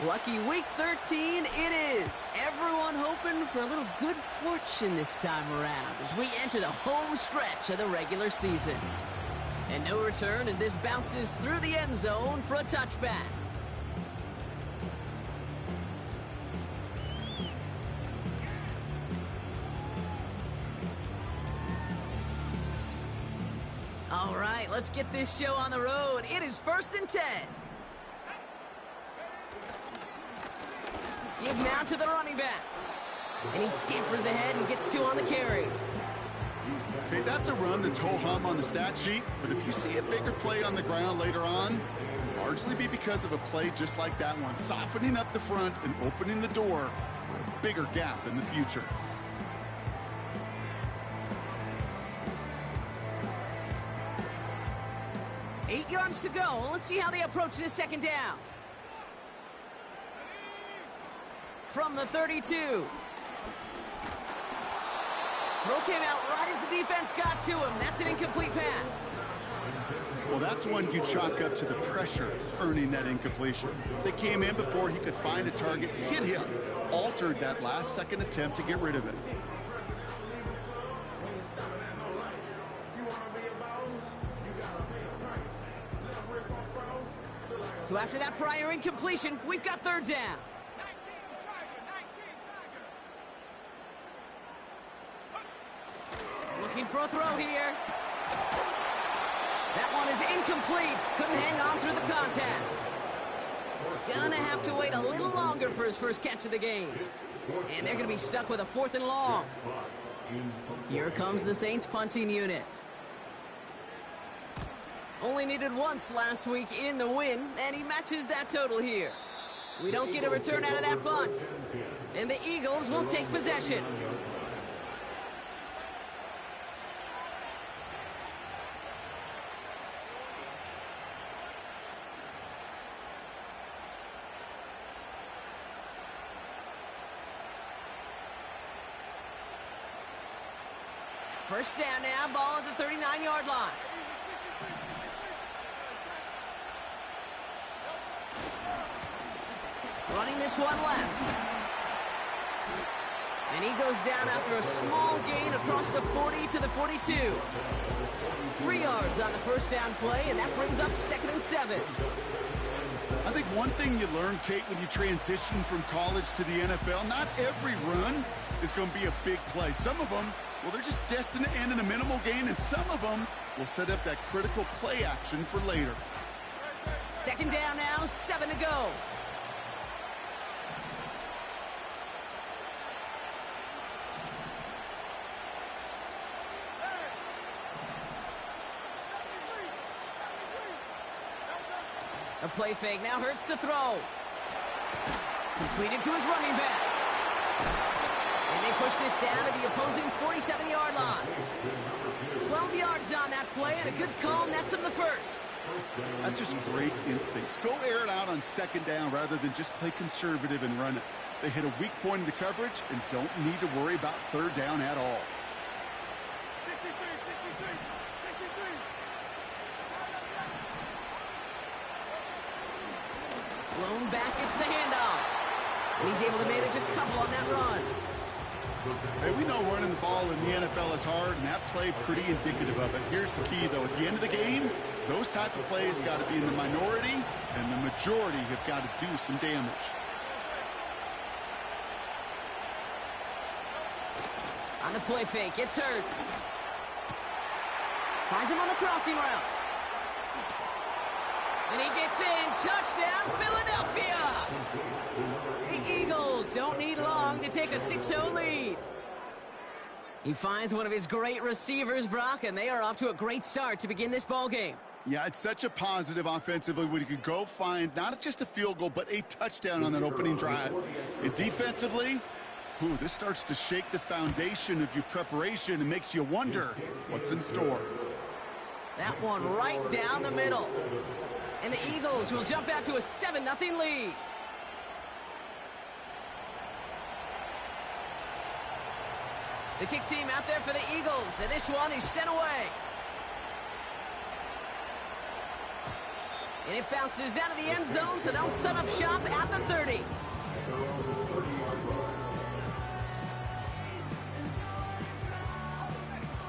Lucky week 13 it is. Everyone hoping for a little good fortune this time around as we enter the home stretch of the regular season. And no return as this bounces through the end zone for a touchback. All right, let's get this show on the road. It is 1st and 10. Give now to the running back. And he scampers ahead and gets 2 on the carry. Okay, that's a run that's ho-hum on the stat sheet, but if you see a bigger play on the ground later on, it'll largely be because of a play just like that one, softening up the front and opening the door for a bigger gap in the future. Eight yards to go. Let's see how they approach this second down. From the 32. Throw came out right as the defense got to him. That's an incomplete pass. Well, that's one you chalk up to the pressure earning that incompletion. They came in before he could find a target, hit him, altered that last-second attempt to get rid of it. So after that prior incompletion, we've got 3rd down. Looking for a throw here. That one is incomplete. Couldn't hang on through the contact. Gonna have to wait a little longer for his first catch of the game. And they're gonna be stuck with a 4th and long. Here comes the Saints punting unit. Only needed once last week in the win, and he matches that total here. We don't get a return out of that punt. And the Eagles will take possession. First down now, ball at the 39-yard line. Running this one left. And he goes down after a small gain across the 40 to the 42. 3 yards on the first down play, and that brings up 2nd and 7. I think one thing you learn, Kate, when you transition from college to the NFL, not every run is going to be a big play. Some of them, well, they're just destined to end in a minimal gain, and some of them will set up that critical play action for later. 2nd down now, 7 to go. A play fake now hurts the throw. Completed to his running back. And they push this down to the opposing 47-yard line. 12 yards on that play, and a good call nets him the first. That's just great instincts. Go air it out on 2nd down rather than just play conservative and run it. They hit a weak point in the coverage and don't need to worry about 3rd down at all. Blown back, it's the handoff. And he's able to manage a couple on that run. Hey, we know running the ball in the NFL is hard, and that play pretty indicative of it. Here's the key, though. At the end of the game, those type of plays got to be in the minority, and the majority have got to do some damage. On the play fake, it's Hurts. Finds him on the crossing route. And he gets in. Touchdown, Philadelphia! The Eagles don't need long to take a 6-0 lead. He finds one of his great receivers, Brock, and they are off to a great start to begin this ball game. Yeah, it's such a positive offensively when you could go find not just a field goal, but a touchdown on that opening drive. And defensively, this starts to shake the foundation of your preparation and makes you wonder what's in store. That one right down the middle. And the Eagles will jump out to a 7-0 lead. The kick team out there for the Eagles, and this one is sent away. And it bounces out of the end zone, so they'll set up shop at the 30.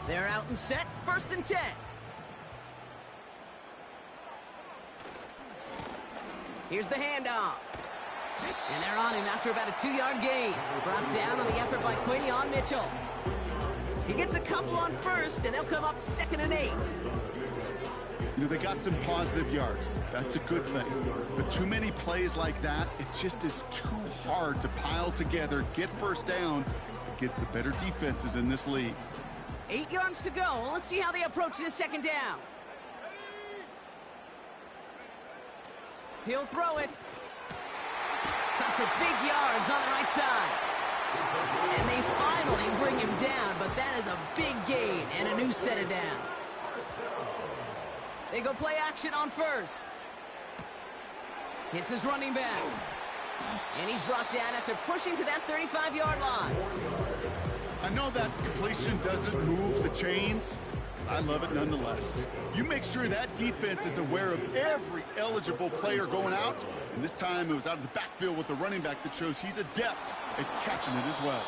They're out and set, 1st and 10. Here's the handoff. And they're on him after about a 2-yard gain. Brought down on the effort by Quinion Mitchell. He gets a couple on 1st, and they'll come up 2nd and 8. You know, they got some positive yards. That's a good thing. But too many plays like that, it just is too hard to pile together, get first downs against the better defenses in this league. 8 yards to go. Well, let's see how they approach this 2nd down. He'll throw it. Cut for big yards on the right side. And they finally bring him down, but that is a big gain and a new set of downs. They go play action on 1st. Hits his running back. And he's brought down after pushing to that 35-yard line. I know that completion doesn't move the chains. I love it nonetheless. You make sure that defense is aware of every eligible player going out. And this time it was out of the backfield with the running back that shows he's adept at catching it as well.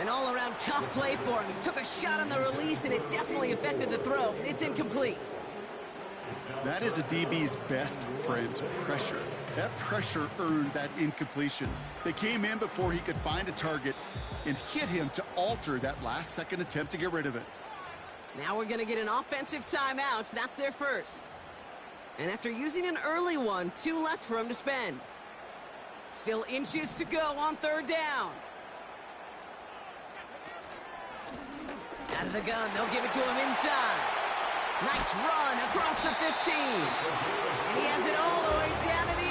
An all-around tough play for him. He took a shot on the release, and it definitely affected the throw. It's incomplete. That is a DB's best friend, pressure. That pressure earned that incompletion. They came in before he could find a target and hit him to alter that last-second attempt to get rid of it. Now we're going to get an offensive timeout. That's their first. And after using an early one, 2 left for him to spend. Still inches to go on 3rd down. Out of the gun, they'll give it to him inside. Nice run across the 15. And he has it all the way down to the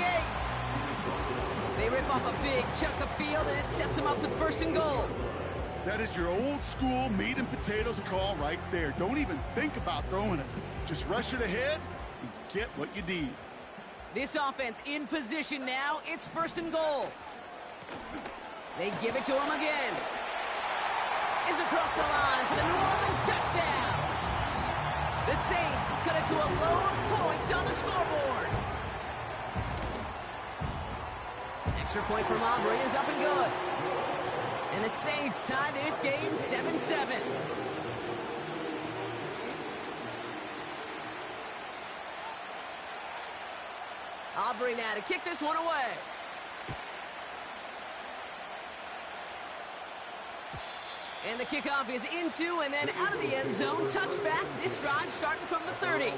8. They rip off a big chunk of field, and it sets him up with 1st and goal. That is your old school meat and potatoes call right there. Don't even think about throwing it. Just rush it ahead and get what you need. This offense in position now. It's 1st and goal. They give it to him again. Is across the line for the New Orleans touchdown. The Saints cut it to a lone point on the scoreboard. Extra point from Aubrey is up and good. And the Saints tie this game 7-7. Aubrey now to kick this one away. And the kickoff is into and then out of the end zone. Touchback. This drive starting from the 30.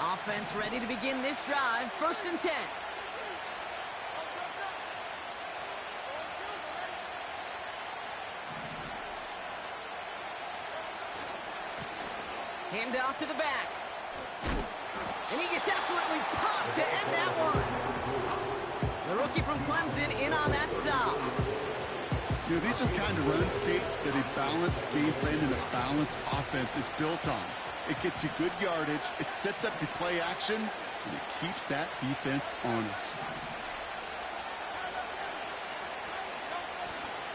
Offense ready to begin this drive. 1st and 10. Hand off to the back. And he gets absolutely popped to end that one. The rookie from Clemson in on that stop. You know, these are the kind of runs, Kate, that a balanced game plan and a balanced offense is built on. It gets you good yardage, it sets up your play action, and it keeps that defense honest.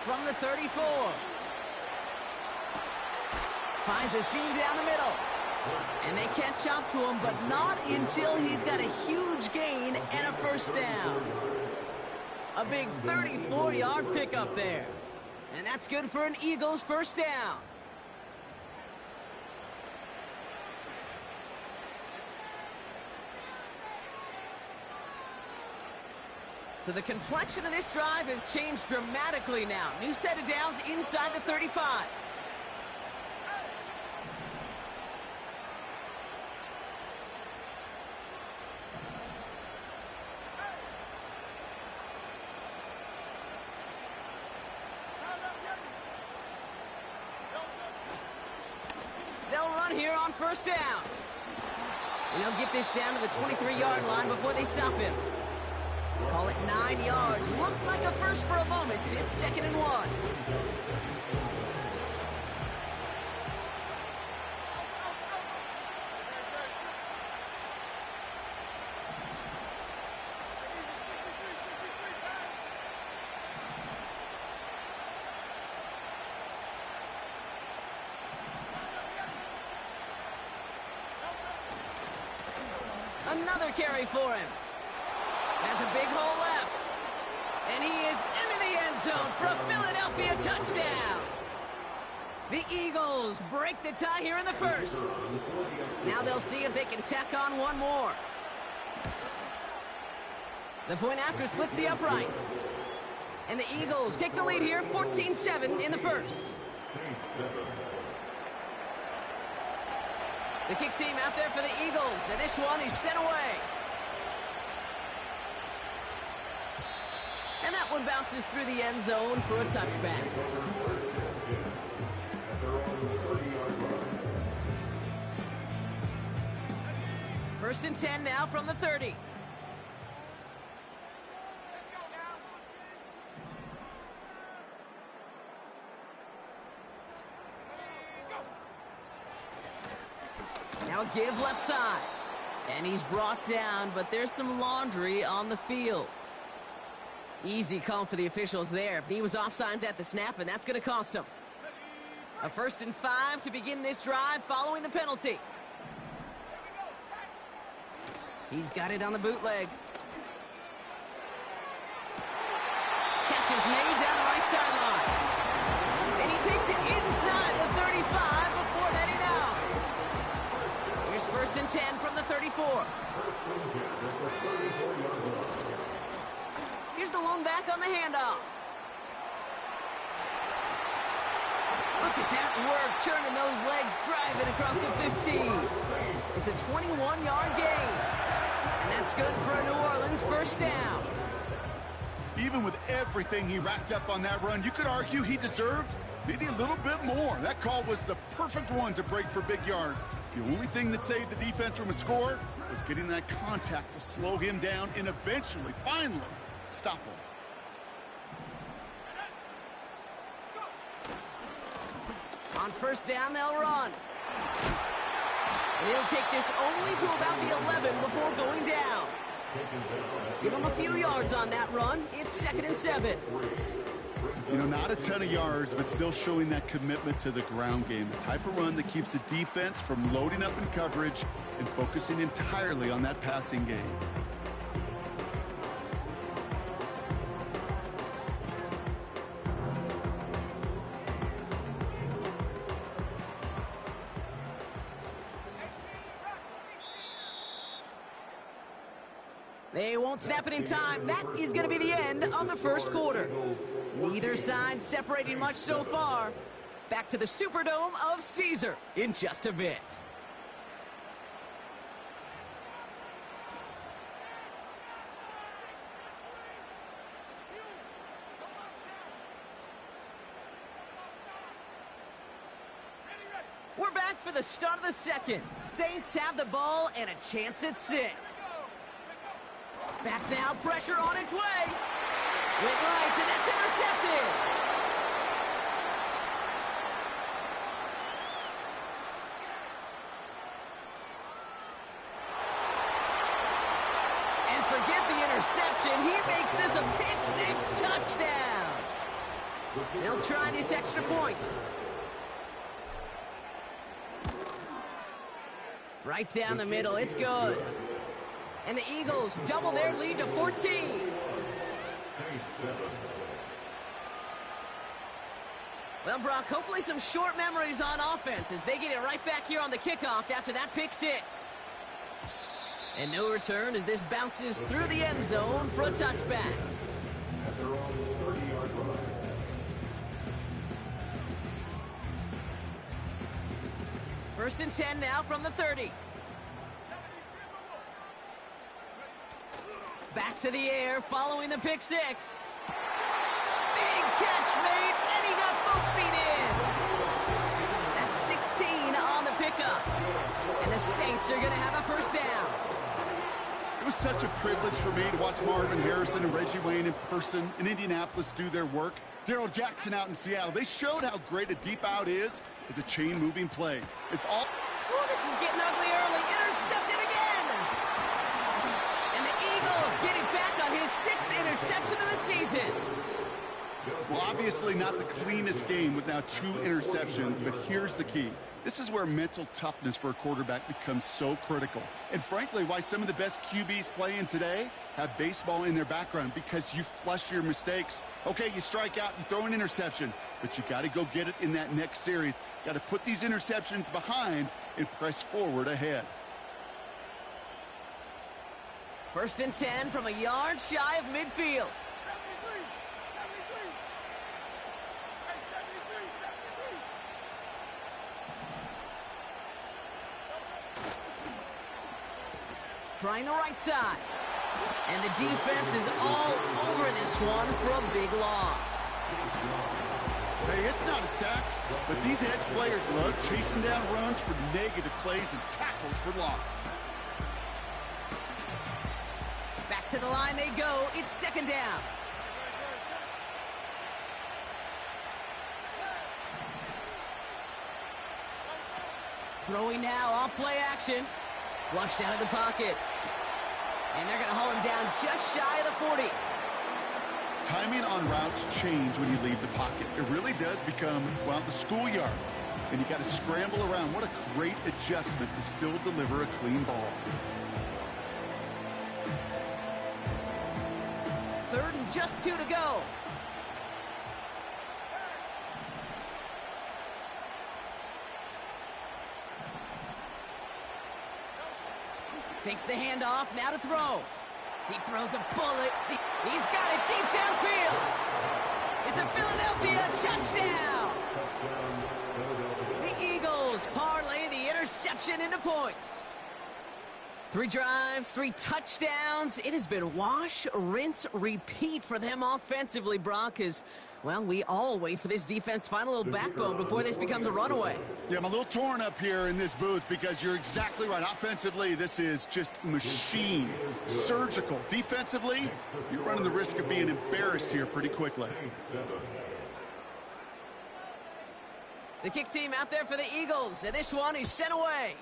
From the 34. Finds a seam down the middle. And they catch up to him, but not until he's got a huge gain and a 1st down. A big 34-yard pickup there. And that's good for an Eagles 1st down. So the complexion of this drive has changed dramatically now. New set of downs inside the 35. They'll run here on 1st down. And they'll get this down to the 23-yard line before they stop him. Call it 9 yards. Looked like a first for a moment. It's 2nd and 1. another carry for him. Has a big hole left. And he is into the end zone for a Philadelphia touchdown. The Eagles break the tie here in the first. Now they'll see if they can tack on one more. The point after splits the uprights. And the Eagles take the lead here, 14-7 in the first. The kick team out there for the Eagles, and this one is sent away. And that one bounces through the end zone for a touchback. First and 10 now from the 30. Now a give left side. And he's brought down, but there's some laundry on the field. Easy call for the officials there. He was offsides at the snap, and that's going to cost him. A first and 5 to begin this drive following the penalty. He's got it on the bootleg. Catch is made down the right sideline. And he takes it inside the 35 before heading out. Here's first and 10 from the 34. Here's the lone back on the handoff. Look at that work, churning those legs, driving across the 15. It's a 21-yard gain. And that's good for a New Orleans first down. Even with everything he racked up on that run, you could argue he deserved maybe a little bit more. That call was the perfect one to break for big yards. The only thing that saved the defense from a score was getting that contact to slow him down and eventually, finally, stop him. On first down, they'll run. And he'll take this only to about the 11 before going down. Give him a few yards on that run. It's second and 7. You know, not a ton of yards, but still showing that commitment to the ground game. The type of run that keeps the defense from loading up in coverage and focusing entirely on that passing game. They won't snap it in time. That is going to be the end of the first quarter. Neither side separating much so far. Back to the Superdome of Caesar in just a bit. We're back for the start of the second. Saints have the ball and a chance at 6. Back now, pressure on its way. Went right, and that's intercepted. And forget the interception. He makes this a pick-6 touchdown. They'll try this extra point. Right down the middle, it's good. And the Eagles double their lead to 14. Well, Brock, hopefully some short memories on offense as they get it right back here on the kickoff after that pick-6. And no return as this bounces through the end zone for a touchback. First and 10 now from the 30. Back to the air following the pick-6. Big catch made, and he got both feet in. That's 16 on the pickup. And the Saints are going to have a first down. It was such a privilege for me to watch Marvin Harrison and Reggie Wayne in person in Indianapolis do their work. Darrell Jackson out in Seattle. They showed how great a deep out is as a chain-moving play. It's all... Oh, this is getting ugly early. Intercepted again. And the Eagles getting back on his 6th interception of the season. Well, obviously not the cleanest game with now 2 interceptions, but here's the key. This is where mental toughness for a quarterback becomes so critical. And frankly, why some of the best QBs playing today have baseball in their background, because you flush your mistakes. Okay, you strike out, you throw an interception, but you got to go get it in that next series. Got to put these interceptions behind and press forward ahead. 1st and 10 from a yard shy of midfield. Trying the right side. And the defense is all over this one for a big loss. Hey, it's not a sack, but these edge players love chasing down runs for negative plays and tackles for loss. Back to the line they go. It's 2nd down. Throwing now off play action. Flushed out of the pocket. And they're going to haul him down just shy of the 40. Timing on routes change when you leave the pocket. It really does become, well, the schoolyard. And you got to scramble around. What a great adjustment to still deliver a clean ball. 3rd and just 2 to go. Takes the handoff, now to throw. He throws a bullet. He's got it deep downfield. It's a Philadelphia touchdown. The Eagles parlay the interception into points. 3 drives, 3 touchdowns. It has been wash, rinse, repeat for them offensively, Brock, as, well, we all wait for this defense to find a little backbone before this becomes a runaway. Yeah, I'm a little torn up here in this booth because you're exactly right. Offensively, this is just machine, surgical. Defensively, you're running the risk of being embarrassed here pretty quickly. The kick team out there for the Eagles, and this one is sent away.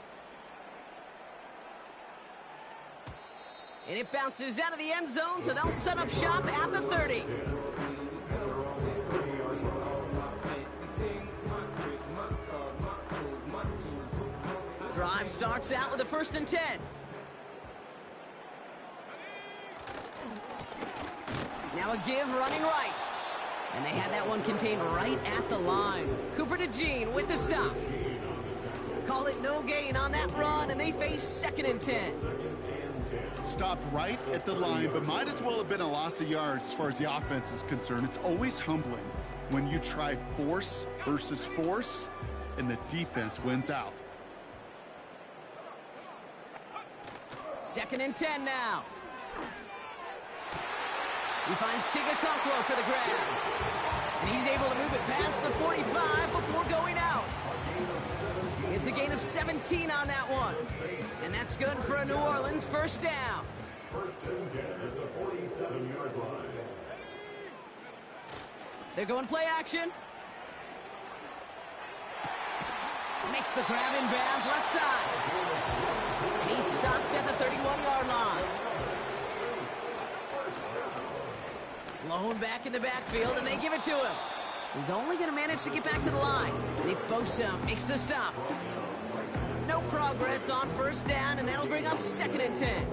And it bounces out of the end zone, so they'll set up shop at the 30. Drive starts out with a 1st and 10. Now a give running right. And they had that one contained right at the line. Cooper to Jean with the stop. Call it no gain on that run, and they face 2nd and 10. Stopped right at the line, but might as well have been a loss of yards as far as the offense is concerned. It's always humbling when you try force versus force, and the defense wins out. 2nd and 10 now. He finds Chigakonkwo for the grab. And he's able to move it past the 45 before going out. It's a gain of 17 on that one. And that's good for a New Orleans 1st down. 1st and 10 at the 47-yard line. They're going play action. Makes the grab in bounds left side. And he's stopped at the 31-yard line. Lone back in the backfield, and they give it to him. He's only going to manage to get back to the line. Nick Bosa makes the stop. No progress on 1st down, and that'll bring up 2nd and 10.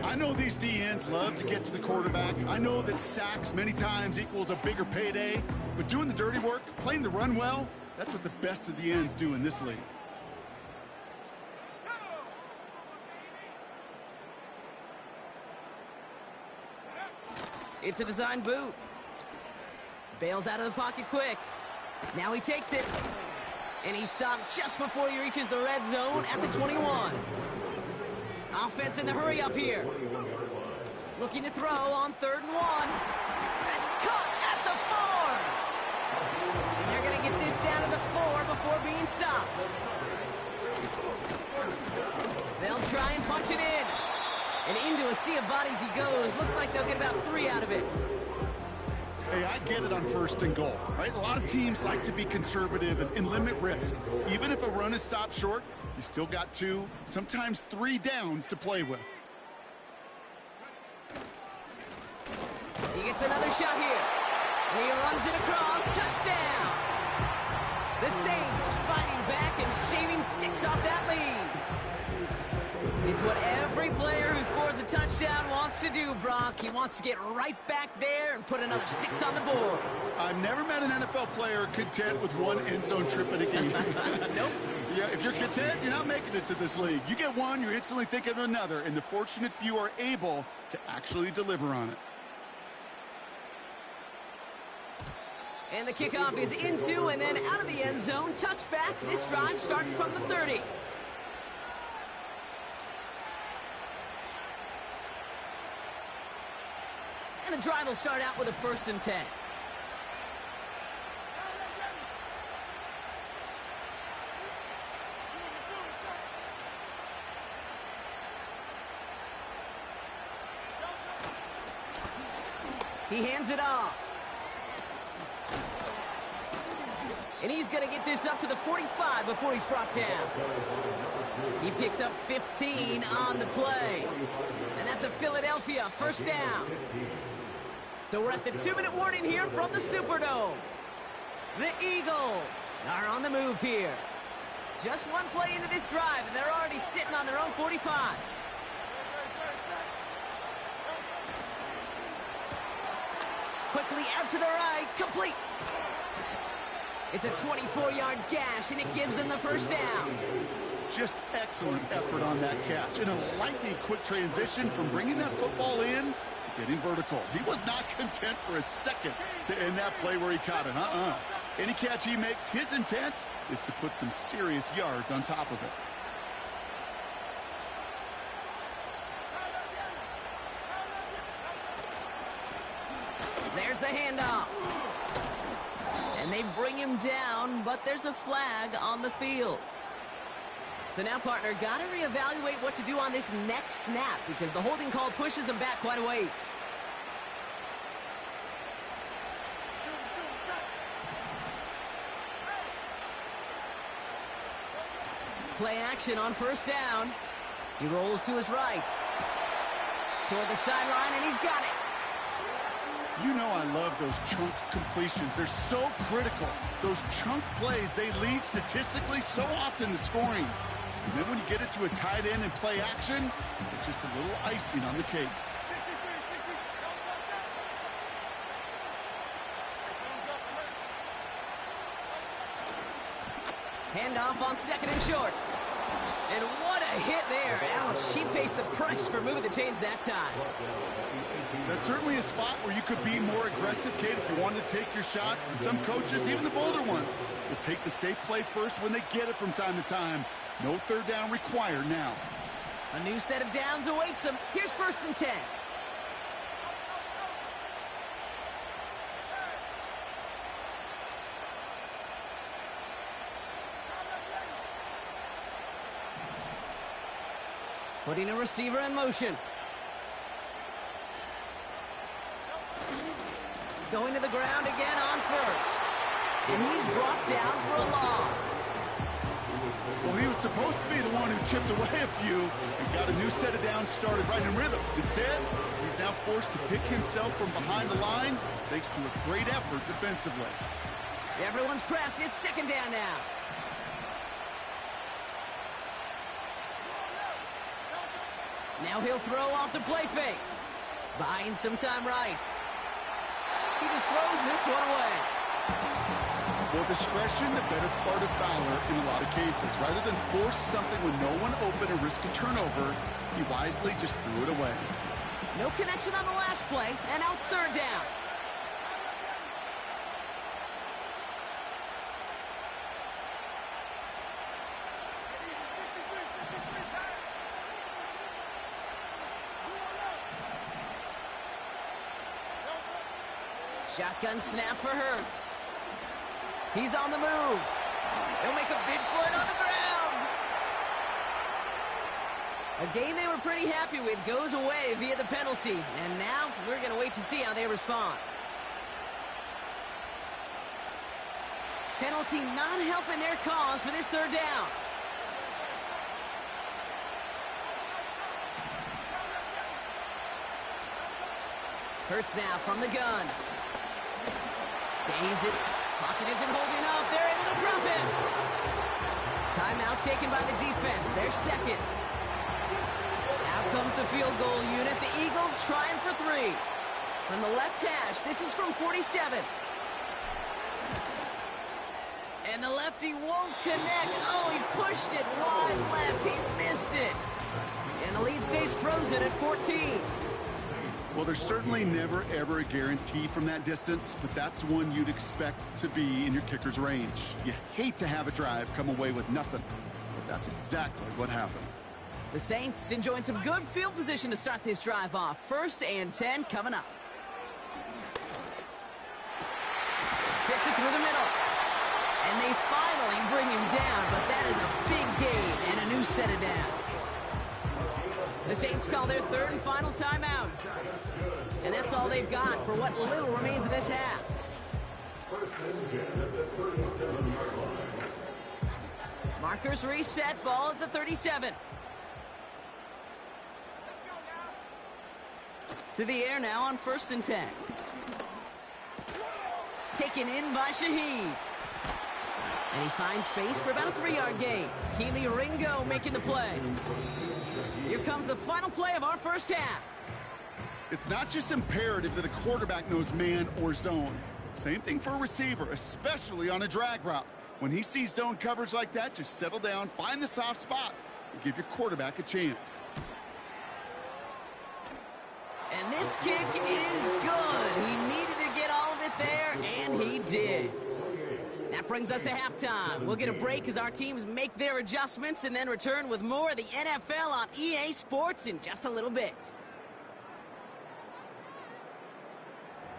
I know these DNs love to get to the quarterback. I know that sacks many times equals a bigger payday, but doing the dirty work, playing the run well, that's what the best of the ends do in this league. It's a design boot. Bails out of the pocket quick. Now he takes it. And he's stopped just before he reaches the red zone at the 21. Offense in the hurry up here. Looking to throw on 3rd and 1. That's caught at the 4. And they're going to get this down to the 4 before being stopped. They'll try and punch it in. And into a sea of bodies he goes. Looks like they'll get about 3 out of it. Hey, I get it on 1st and goal, right? A lot of teams like to be conservative and limit risk. Even if a run is stopped short, you still got 2, sometimes 3 downs to play with. He gets another shot here. And he runs it across. Touchdown! The Saints fighting back and shaving 6 off that lead. It's what every player who scores a touchdown wants to do, Brock. He wants to get right back there and put another 6 on the board. I've never met an NFL player content with one end zone trip in a game. Nope. Yeah, if you're content, you're not making it to this league. You get one, you're instantly thinking of another, and the fortunate few are able to actually deliver on it. And the kickoff is into and then out of the end zone. Touchback. This drive starting from the 30. And the drive will start out with a 1st and 10. He hands it off. And he's going to get this up to the 45 before he's brought down. He picks up 15 on the play. And that's a Philadelphia 1st down. So we're at the 2-minute warning here from the Superdome. The Eagles are on the move here. Just one play into this drive, and they're already sitting on their own 45. Quickly out to the right, complete. It's a 24-yard gash, and it gives them the 1st down. Just excellent effort on that catch. And a lightning quick transition from bringing that football in to getting vertical. He was not content for a second to end that play where he caught it. Any catch he makes, his intent is to put some serious yards on top of it. There's the handoff. And they bring him down, but there's a flag on the field. So now, partner, got to reevaluate what to do on this next snap because the holding call pushes him back quite a ways. Play action on 1st down. He rolls to his right. Toward the sideline, and he's got it. You know I love those chunk completions. They're so critical. Those chunk plays, they lead statistically so often to scoring. And then when you get it to a tight end and play action, it's just a little icing on the cake. Handoff on 2nd and short. And what a hit there. Ouch, he pays the price for moving the chains that time. That's certainly a spot where you could be more aggressive, Kate, if you wanted to take your shots. And some coaches, even the bolder ones, will take the safe play first when they get it from time to time. No 3rd down required now. A new set of downs awaits him. Here's 1st and 10. Putting a receiver in motion. Going to the ground again on 1st. And he's brought down for a loss. Well, he was supposed to be the one who chipped away a few and got a new set of downs started right in rhythm. Instead, he's now forced to pick himself from behind the line thanks to a great effort defensively. Everyone's prepped. It's 2nd down now. Now he'll throw off the play fake. Buying some time right. He just throws this one away. Well, discretion, the better part of valor in a lot of cases. Rather than force something when no one open and risk a turnover, he wisely just threw it away. No connection on the last play, and now it's 3rd down. Shotgun snap for Hurts. He's on the move. He'll make a bid for it on the ground. A game they were pretty happy with goes away via the penalty. And now we're going to wait to see how they respond. Penalty not helping their cause for this 3rd down. Hurts now from the gun. Stays it Pocket isn't holding up. They're able to drop him. Timeout taken by the defense. Their second. Out comes the field goal unit. The Eagles trying for 3. From the left hash, this is from 47. And the lefty won't connect. Oh, he pushed it wide left. He missed it. And the lead stays frozen at 14. Well, there's certainly never, ever a guarantee from that distance, but that's one you'd expect to be in your kicker's range. You hate to have a drive come away with nothing, but that's exactly what happened. The Saints enjoying some good field position to start this drive off. 1st and 10 coming up. Fits it through the middle. And they finally bring him down, but that is a big gain and a new set of downs. The Saints call their 3rd and final timeout. And that's all they've got for what little remains of this half. Markers reset, ball at the 37. To the air now on 1st and 10. Taken in by Shaheed. And he finds space for about a 3-yard gain. Keely Ringo making the play. Here comes the final play of our first half. It's not just imperative that a quarterback knows man or zone. Same thing for a receiver, especially on a drag route. When he sees zone coverage like that, just settle down, find the soft spot, and give your quarterback a chance. And this kick is good. He needed to get all of it there, and he did. That brings us to halftime. We'll get a break as our teams make their adjustments and then return with more of the NFL on EA Sports in just a little bit.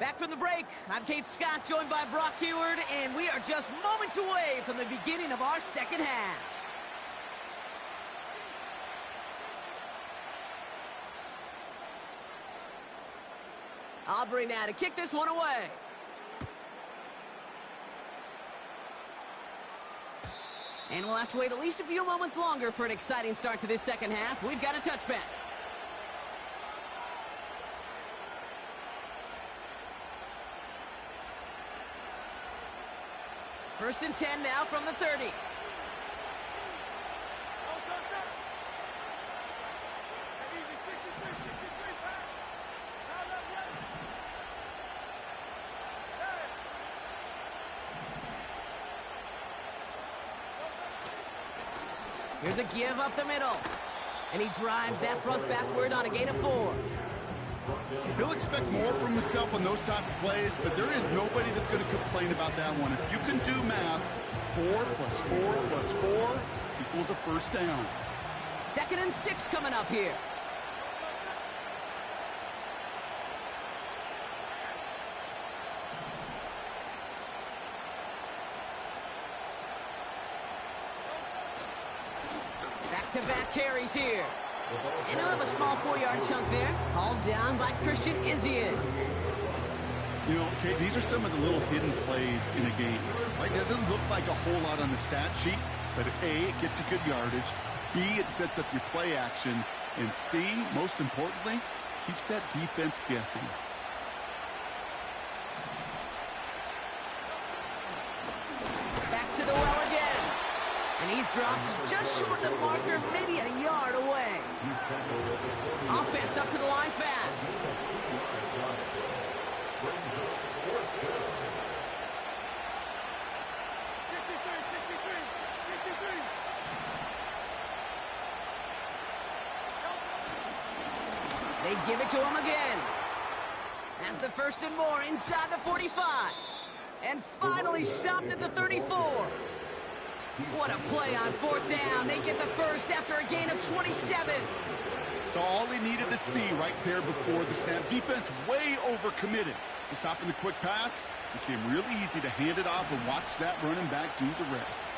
Back from the break, I'm Kate Scott, joined by Brock Heward, and we are just moments away from the beginning of our second half. Aubrey now to kick this one away. And we'll have to wait at least a few moments longer for an exciting start to this second half. We've got a touchback. First and 10 now from the 30. Here's a give up the middle. And he drives that front backward on a gain of 4. He'll expect more from himself on those type of plays, but there is nobody that's going to complain about that one. If you can do math, 4 plus 4 plus 4 equals a first down. 2nd and 6 coming up here. Back-to-back carries here. And he'll have a small 4-yard chunk there. Hauled down by Christian Izzian. You know, Kate, these are some of the little hidden plays in a game. Right? It doesn't look like a whole lot on the stat sheet, but A, it gets you good yardage. B, it sets up your play action. And C, most importantly, keeps that defense guessing. Back to the well again. And he's dropped just short of the marker, maybe a yard away. Offense up to the line fast. They give it to him again. As the 1st and more inside the 45. And finally stopped at the 34. What a play on 4th down. They get the first after a gain of 27. So all he needed to see right there before the snap. Defense way overcommitted to stopping the quick pass. Became really easy to hand it off and watch that running back do the rest.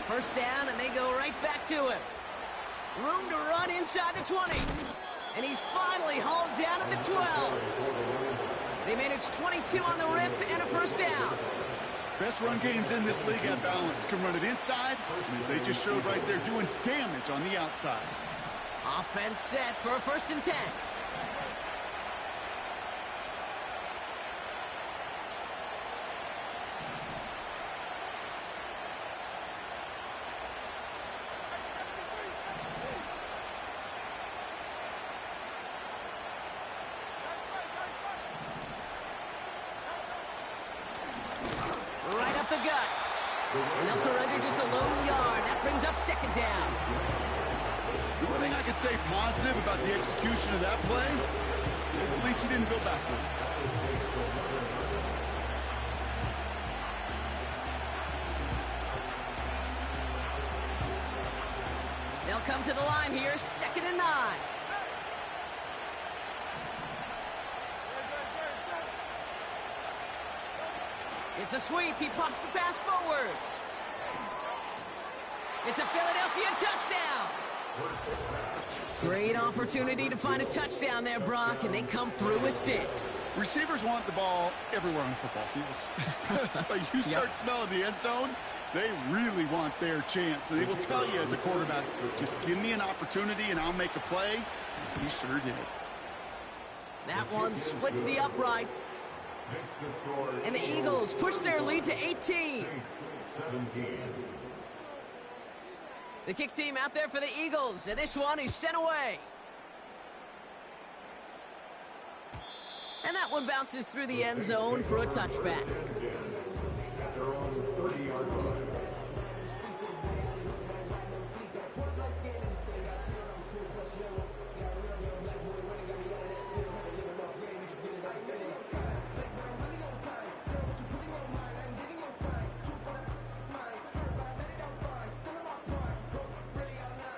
First down, and they go right back to him. Room to run inside the 20. And he's finally hauled down at the 12. They managed 22 on the rip and a first down. Best run games in this league at balance. Can run it inside, and as they just showed right there, doing damage on the outside. Offense set for a 1st and 10. up the gut. And they'll surrender just a lone yard. That brings up second down. The only thing I could say positive about the execution of that play is at least he didn't go backwards. They'll come to the line here, 2nd and 9. It's a sweep. He pops the pass forward. It's a Philadelphia touchdown. Great opportunity to find a touchdown there, Brock, and they come through with 6. Receivers want the ball everywhere on the football field. But you start smelling the end zone, they really want their chance. And they will tell you as a quarterback, just give me an opportunity and I'll make a play. And he sure did. That one splits the uprights. And the Eagles push their lead to 18. The kick team out there for the Eagles, and this one is sent away. And that one bounces through the end zone for a touchback.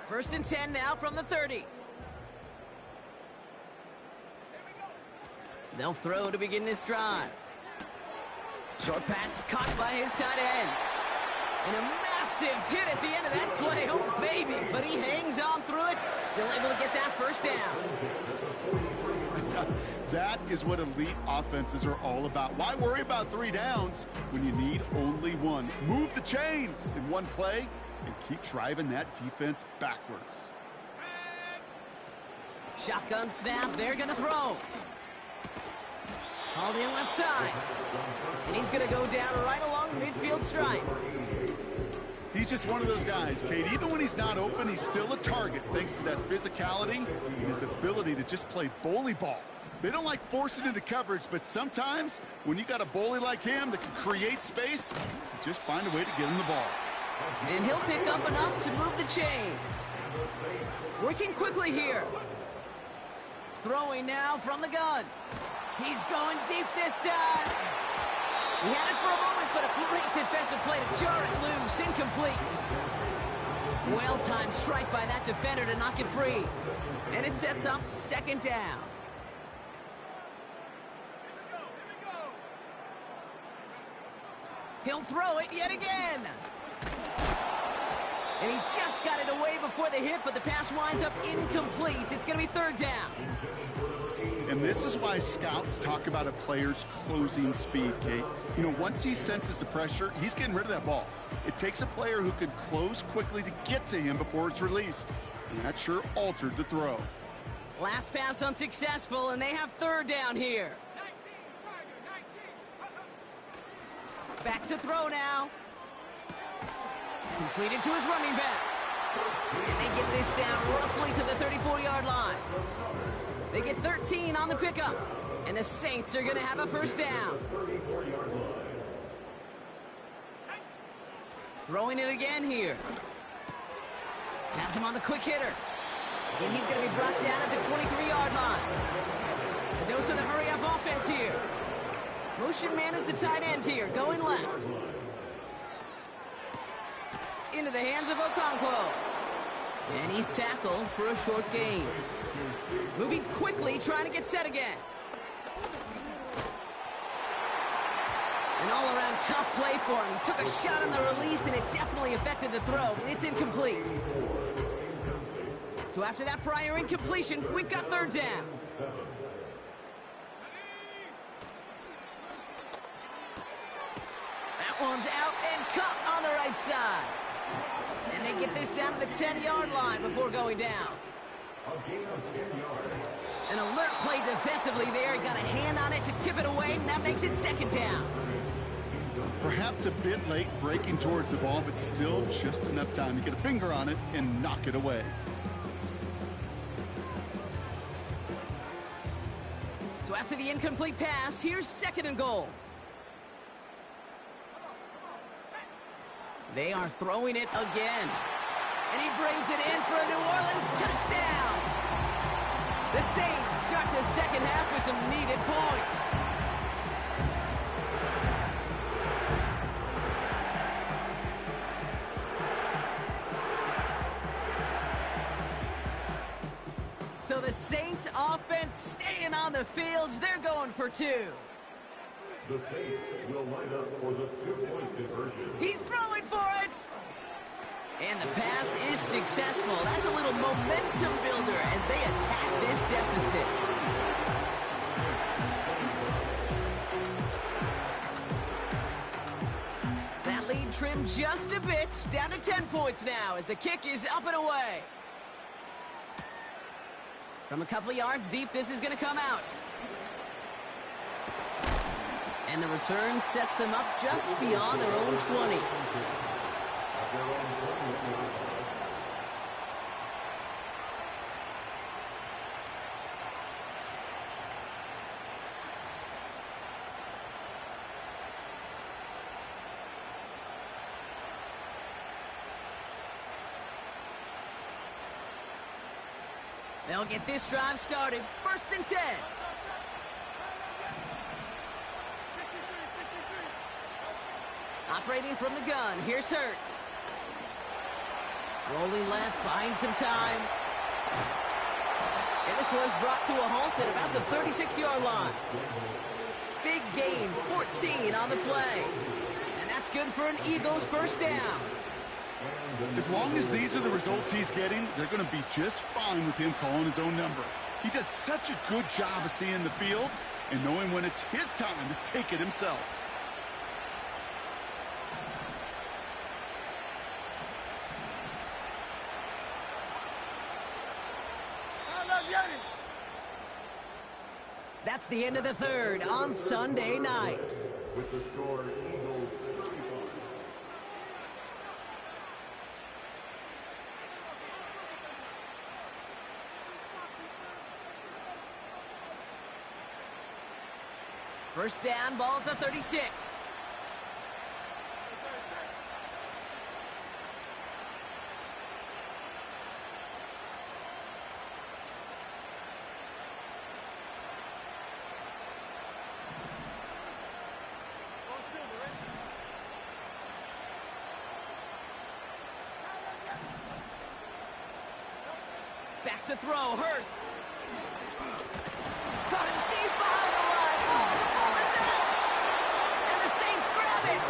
First and 10 now from the 30. They'll throw to begin this drive. Short pass caught by his tight end. And a massive hit at the end of that play. Oh, baby. But he hangs on through it. Still able to get that first down. That is what elite offenses are all about. Why worry about 3 downs when you need only 1? Move the chains in one play and keep driving that defense backwards. Shotgun snap. They're going to throw. Hauled in left side. And he's going to go down right along the midfield stripe. He's just one of those guys, Kate. Even when he's not open, he's still a target thanks to that physicality and his ability to just play bully ball. They don't like forcing into coverage, but sometimes when you got a bully like him that can create space, you just find a way to get him the ball. And he'll pick up enough to move the chains. Working quickly here. Throwing now from the gun. He's going deep this time. He had it for a moment, but a great defensive play to jar it loose. Incomplete. Well-timed strike by that defender to knock it free. And it sets up second down. He'll throw it yet again. And he just got it away before the hit, but the pass winds up incomplete. It's going to be third down. And this is why scouts talk about a player's closing speed, Kate. You know, once he senses the pressure, he's getting rid of that ball. It takes a player who can close quickly to get to him before it's released. And that sure altered the throw. Last pass unsuccessful, and they have third down here. Back to throw now. Completed to his running back. And they get this down roughly to the 34-yard line. They get 13 on the pickup. And the Saints are going to have a first down. Throwing it again here. Pass him on the quick hitter. And he's going to be brought down at the 23-yard line. A dose of the hurry-up offense here. Motion man is the tight end here, going left. Into the hands of Okonkwo. And he's tackled for a short gain. Moving quickly, trying to get set again. An all-around tough play for him. He took a shot on the release, and it definitely affected the throw. It's incomplete. So after that prior incompletion, we've got third down. That one's out and cut on the right side. And they get this down to the 10-yard line before going down. An alert play defensively there. Got a hand on it to tip it away, and that makes it second down. Perhaps a bit late breaking towards the ball, but still just enough time to get a finger on it and knock it away. So after the incomplete pass, here's second and goal. They are throwing it again. And he brings it in for a New Orleans touchdown. The Saints start the second half with some needed points. So the Saints offense staying on the field. They're going for two. The Saints will line up for the two-point conversion. He's throwing for it. And the pass is successful. That's a little momentum builder as they attack this deficit. That lead trimmed just a bit. Down to 10 points now as the kick is up and away. From a couple of yards deep, this is going to come out. And the return sets them up just beyond their own 20. They'll get this drive started. 1st and 10. Operating from the gun, here's Hurts. Rolling left, buying some time. And this one's brought to a halt at about the 36-yard line. Big gain, 14 on the play. And that's good for an Eagles first down. As long as these are the results he's getting, they're going to be just fine with him calling his own number. He does such a good job of seeing the field and knowing when it's his time to take it himself. That's the end of the third on Sunday night. With the score, Eagles 35. First down, ball at the 36. Back to throw, Hurts. Caught him deep behind the line. Oh, the ball is out! And the Saints grab it!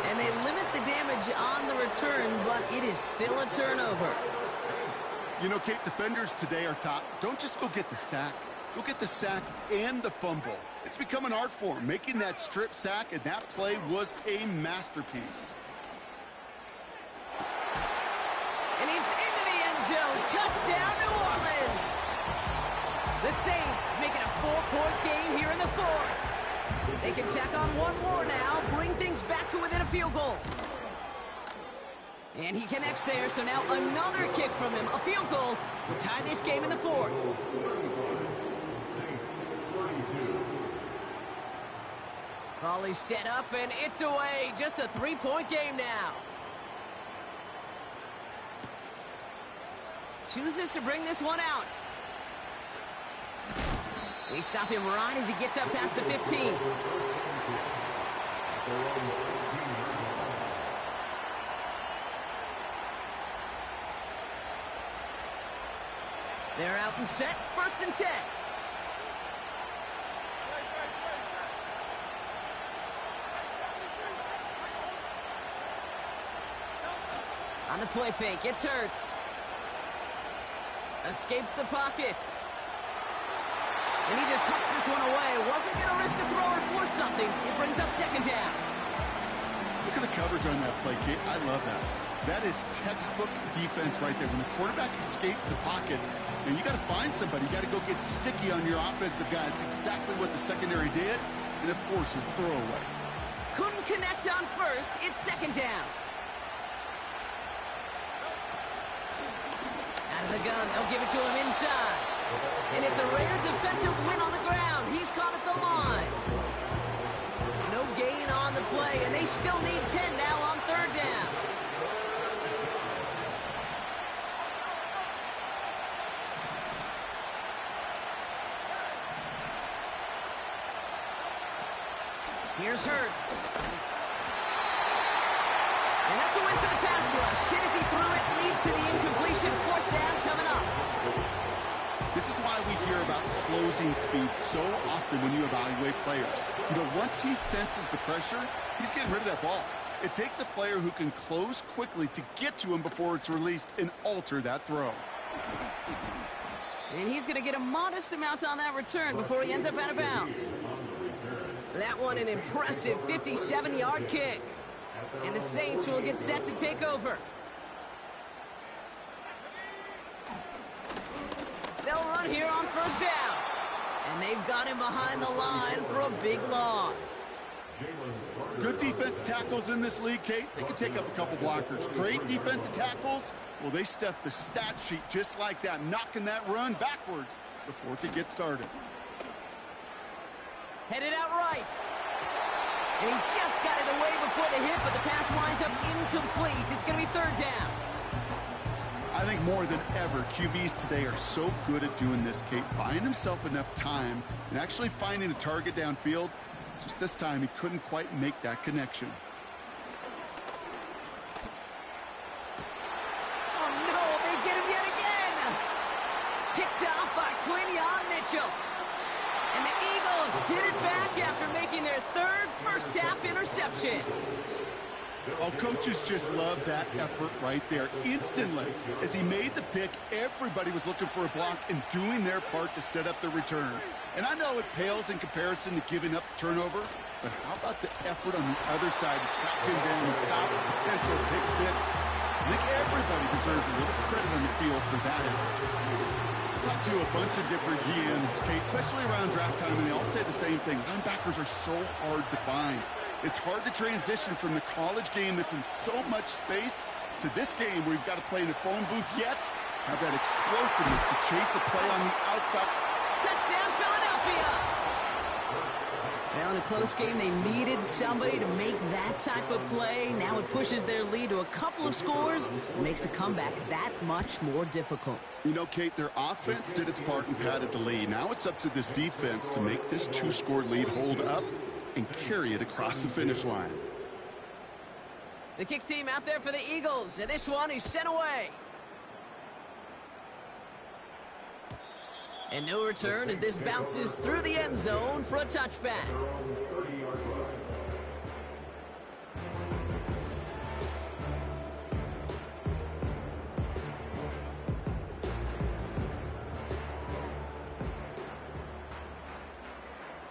And they limit the damage on the return, but it is still a turnover. You know, Kate, defenders today are top. Don't just go get the sack. Go get the sack and the fumble. It's become an art form, making that strip sack, and that play was a masterpiece. And he's into the end zone. Touchdown, New Orleans! The Saints making a 4-point game here in the fourth. They can tack on one more now, bring things back to within a field goal. And he connects there, so now another kick from him. A field goal will tie this game in the fourth. Volley set up, and it's away. Just a 3-point game now. Chooses to bring this one out. They stop him right as he gets up past the 15. They're out and set. 1st and 10. On the play fake, it's Hurts. Escapes the pocket. And he just hucks this one away. Wasn't going to risk a throw or force something. It brings up 2nd down. Look at the coverage on that play, Kate. I love that. That is textbook defense right there. When the quarterback escapes the pocket, and you got to find somebody. You got to go get sticky on your offensive guy. It's exactly what the secondary did, and it forces throwaway. Couldn't connect on first. It's 2nd down. Out of the gun, they'll give it to him inside. And it's a rare defensive win on the ground. He's caught at the line. No gain on the play, and they still need 10 now on 3rd down. Here's Hurts. And that's a win for the pass rush. Hit as he threw it, leads to the incompletion. Fourth down coming up. This is why we hear about closing speed so often when you evaluate players. You know, once he senses the pressure, he's getting rid of that ball. It takes a player who can close quickly to get to him before it's released and alter that throw. And he's going to get a modest amount on that return before he ends up out of bounds. That one an impressive 57-yard kick. And the Saints will get set to take over. They'll run here on first down. And they've got him behind the line for a big loss. Good defensive tackles in this league, Kate. They can take up a couple blockers. Great defensive tackles. Well, they stuff the stat sheet just like that, knocking that run backwards before it could get started. Headed out right. And he just got it away before the hit, but the pass winds up incomplete. It's going to be third down. I think more than ever, QBs today are so good at doing this, Kate, buying himself enough time and actually finding a target downfield. Just this time, he couldn't quite make that connection. Oh, no, they get him yet again. Picked off by Quinion Mitchell. And the Eagles get it back after making their third first-half interception. Oh, coaches just love that effort right there. Instantly, as he made the pick, everybody was looking for a block and doing their part to set up the return. And I know it pales in comparison to giving up the turnover, but how about the effort on the other side to track him down and stop a potential pick six? I think everybody deserves a little credit on the field for that effort. I talked to a bunch of different GMs, Kate, especially around draft time, and they all say the same thing. Linebackers are so hard to find. It's hard to transition from the college game that's in so much space to this game where you've got to play in a phone booth, yet have that explosiveness to chase a play on the outside. Touchdown, Philadelphia! Well, in a close game, they needed somebody to make that type of play. Now it pushes their lead to a couple of scores and makes a comeback that much more difficult. You know, Kate, their offense did its part and padded the lead. Now it's up to this defense to make this two-score lead hold up and carry it across the finish line. The kick team out there for the Eagles, and this one is sent away. And no return as this bounces through the end zone for a touchback.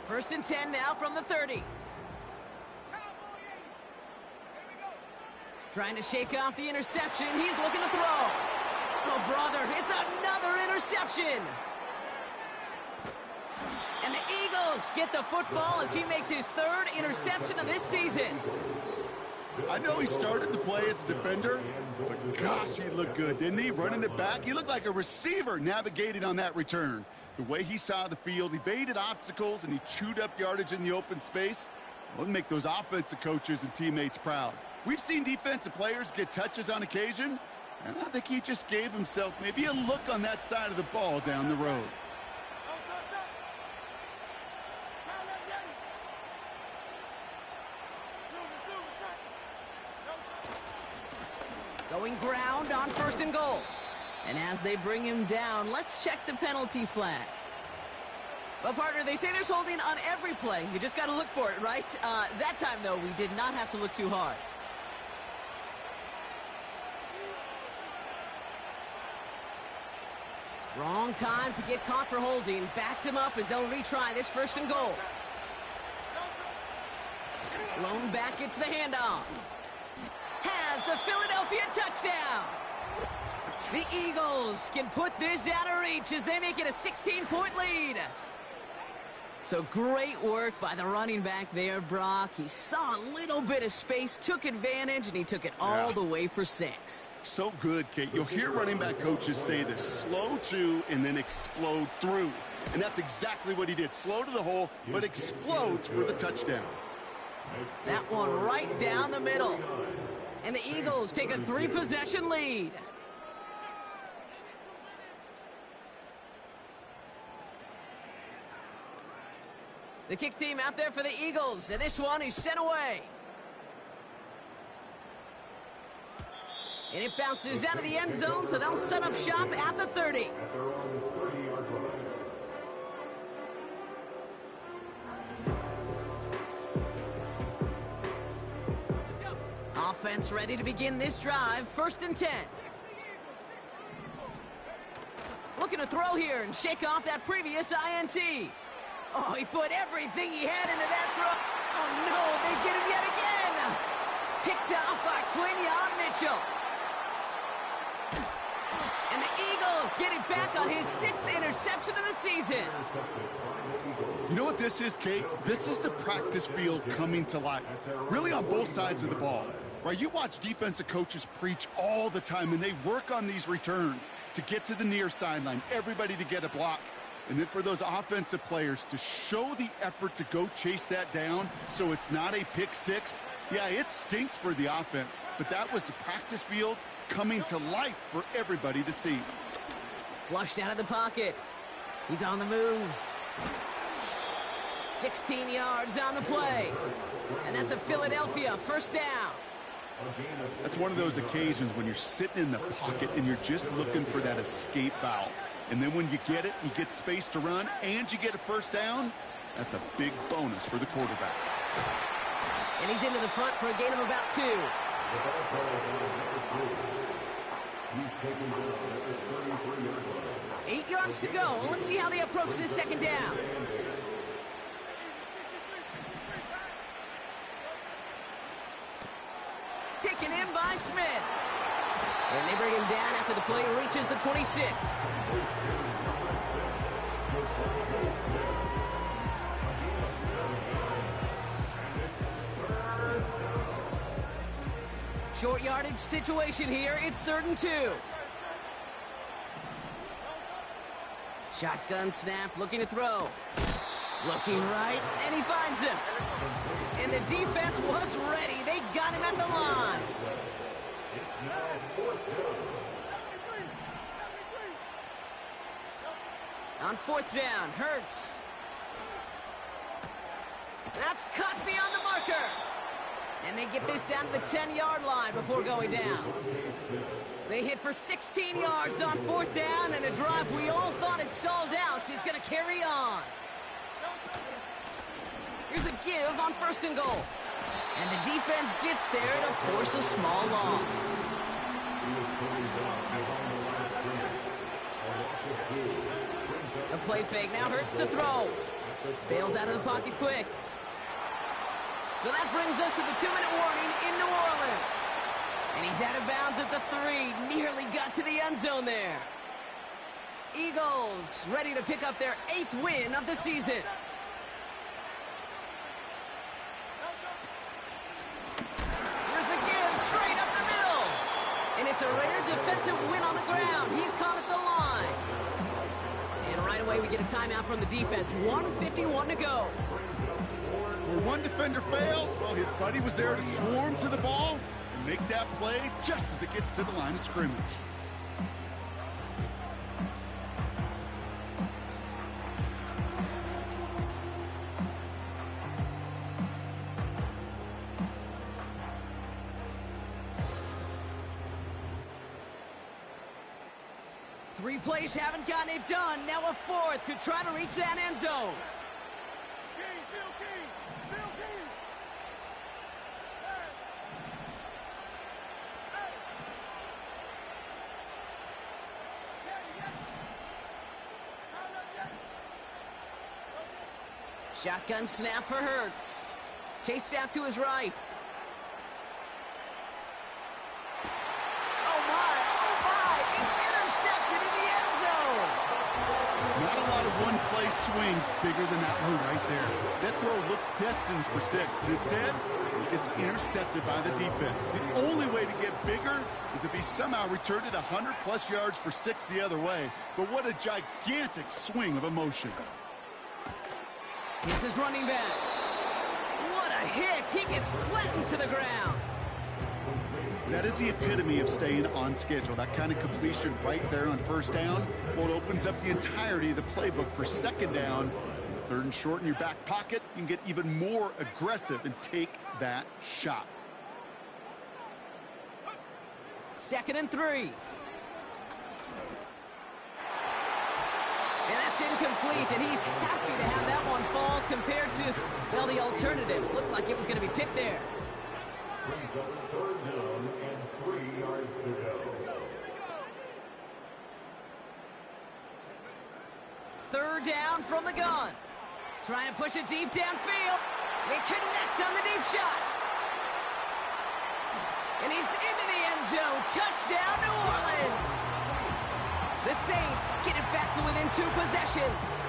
First and 10 now from the 30. Trying to shake off the interception. He's looking to throw. Oh, brother, it's another interception. And the Eagles get the football as he makes his third interception of this season. I know he started the play as a defender, but gosh, he looked good, didn't he? Running it back, he looked like a receiver navigating on that return. The way he saw the field, he evaded obstacles, and he chewed up yardage in the open space. It'll make those offensive coaches and teammates proud. We've seen defensive players get touches on occasion, and I think he just gave himself maybe a look on that side of the ball down the road. Going ground on first and goal. And as they bring him down, let's check the penalty flag. Well, partner, they say there's holding on every play. You just got to look for it, right? That time, though, we did not have to look too hard. Wrong time to get caught for holding. Backed him up as they'll retry this first and goal. Lone back gets the handoff. Has the Philadelphia touchdown. The Eagles can put this out of reach as they make it a 16-point lead. So great work by the running back there, Brock. He saw a little bit of space, took advantage, and he took it all the way for 6. So good, Kate. You'll hear running back coaches say this: slow to and then explode through. And that's exactly what he did. Slow to the hole, but explodes for the touchdown. That one right down the middle. And the Eagles take a 3-possession lead. The kick team out there for the Eagles, and this one is sent away. And it bounces out of the end zone, so they'll set up shop at the 30. Offense ready to begin this drive, 1st and 10. Looking to throw here and shake off that previous INT. Oh, he put everything he had into that throw. Oh, no, they get him yet again. Picked off by Quinion Mitchell. And the Eagles get it back on his 6th interception of the season. You know what this is, Kate? This is the practice field coming to life. Really on both sides of the ball. Right, you watch defensive coaches preach all the time, and they work on these returns to get to the near sideline, everybody to get a block. And then for those offensive players to show the effort to go chase that down so it's not a pick six, yeah, it stinks for the offense. But that was the practice field coming to life for everybody to see. Flushed out of the pocket. He's on the move. 16 yards on the play. And that's a Philadelphia 1st down. That's one of those occasions when you're sitting in the pocket and you're just looking for that escape valve. And then when you get it, you get space to run, and you get a 1st down, that's a big bonus for the quarterback. And he's into the front for a gain of about 2. 8 yards to go. Let's see how they approach this 2nd down. Taken in by Smith. And they bring him down after the play reaches the 26. Short yardage situation here. It's 3rd and 2. Shotgun snap, looking to throw. Looking right, and he finds him. And the defense was ready. They got him at the line. On 4th down, Hurts. That's cut beyond the marker. And they get this down to the 10-yard line before going down. They hit for 16 yards on 4th down, and a drive we all thought had stalled out is going to carry on. Here's a give on 1st and goal. And the defense gets there to force a small loss. A play fake now Hurts to throw. Bails out of the pocket quick. So that brings us to the 2-minute warning in New Orleans. And he's out of bounds at the 3. Nearly got to the end zone there. Eagles ready to pick up their 8th win of the season. Here's a give straight up the middle. And it's a rare defensive win on the ground. He's caught at the line. And right away we get a timeout from the defense. 1:51 to go. Well, one defender failed. Well, his buddy was there to swarm to the ball and make that play just as it gets to the line of scrimmage. Three plays haven't gotten it done. Now a 4th to try to reach that end zone. Shotgun snap for Hurts. Chased out to his right. Oh my, it's intercepted in the end zone. Not a lot of one-play swings bigger than that one right there. That throw looked destined for 6, and instead, it gets intercepted by the defense. The only way to get bigger is if he somehow returned it 100-plus yards for 6 the other way. But what a gigantic swing of emotion. It's his running back. What a hit. He gets flattened to the ground. That is the epitome of staying on schedule. That kind of completion right there on 1st down. Well, it opens up the entirety of the playbook for 2nd down. Third and short in your back pocket. You can get even more aggressive and take that shot. 2nd and 3. And that's incomplete, and he's happy to have that one fall compared to, well, the alternative. Looked like it was going to be picked there. Brings up 3rd down and 3 yards to go. 3rd down from the gun. Trying to push it deep downfield. They connect on the deep shot. And he's into the end zone. Touchdown, New Orleans. The Saints get it back to within 2 possessions.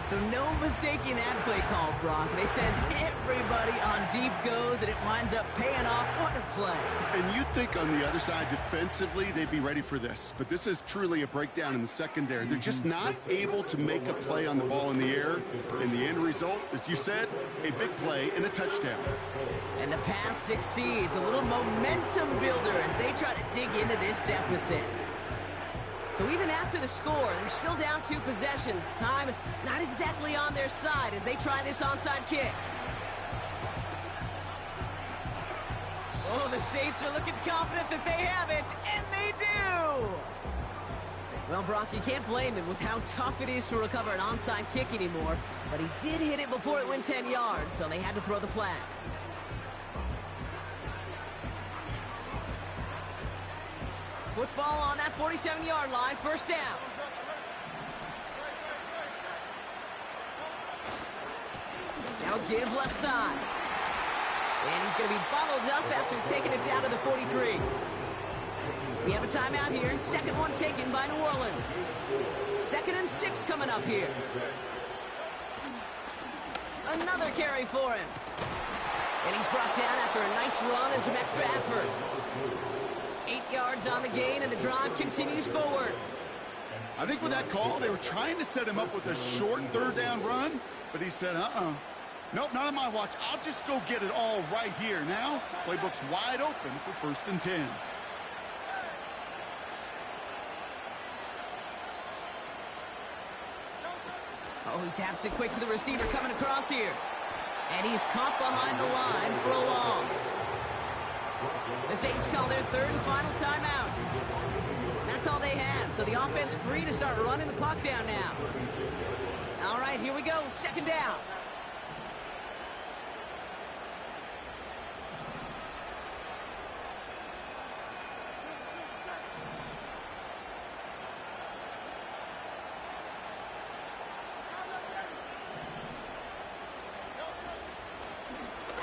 So no mistaking that play call, Brock. They send everybody on deep goes, and it winds up paying off. What a play. And you'd think on the other side defensively they'd be ready for this. But this is truly a breakdown in the secondary. They're just not able to make a play on the ball in the air. And the end result, as you said, a big play and a touchdown. And the pass succeeds. A little momentum builder as they try to dig into this deficit. So even after the score, they're still down 2 possessions. Time not exactly on their side as they try this onside kick. Oh, the Saints are looking confident that they have it, and they do! Well, Brock, you can't blame him with how tough it is to recover an onside kick anymore, but he did hit it before it went 10 yards, so they had to throw the flag. Football on that 47-yard line, 1st down. Now give left side. And he's going to be bottled up after taking it down to the 43. We have a timeout here. 2nd one taken by New Orleans. 2nd and 6 coming up here. Another carry for him. And he's brought down after a nice run and some extra effort. 8 yards on the gain, and the drive continues forward. I think with that call, they were trying to set him up with a short 3rd down run, but he said, nope, not on my watch. I'll just go get it all right here. Now, playbook's wide open for 1st and 10. Oh, he taps it quick to the receiver coming across here. And he's caught behind the line for a loss. The Saints call their 3rd and final timeout. That's all they had, so the offense free to start running the clock down now. All right, here we go, 2nd down.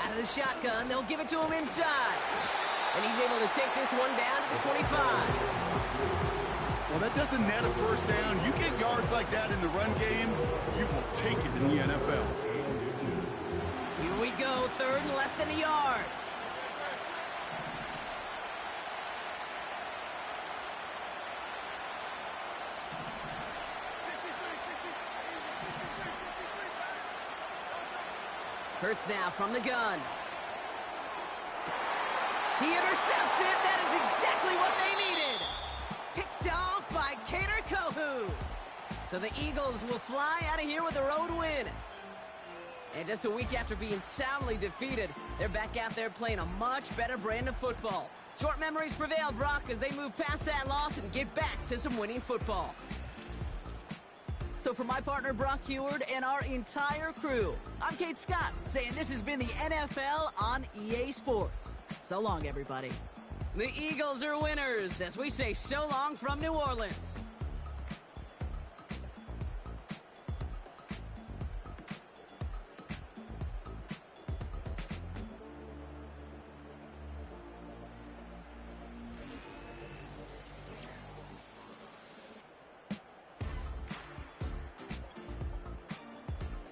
Out of the shotgun, they'll give it to him inside. And he's able to take this one down to the 25. Well, that doesn't net a 1st down. You get yards like that in the run game, you will take it in the NFL. Here we go, 3rd and less than a yard. Hurts now from the gun. He intercepts it. That is exactly what they needed. Picked off by Kader Kohu. So the Eagles will fly out of here with a road win. And just a week after being soundly defeated, they're back out there playing a much better brand of football. Short memories prevail, Brock, as they move past that loss and get back to some winning football. So for my partner, Brock Heward, and our entire crew, I'm Kate Scott, saying this has been the NFL on EA Sports. So long, everybody. The Eagles are winners as we say so long from New Orleans.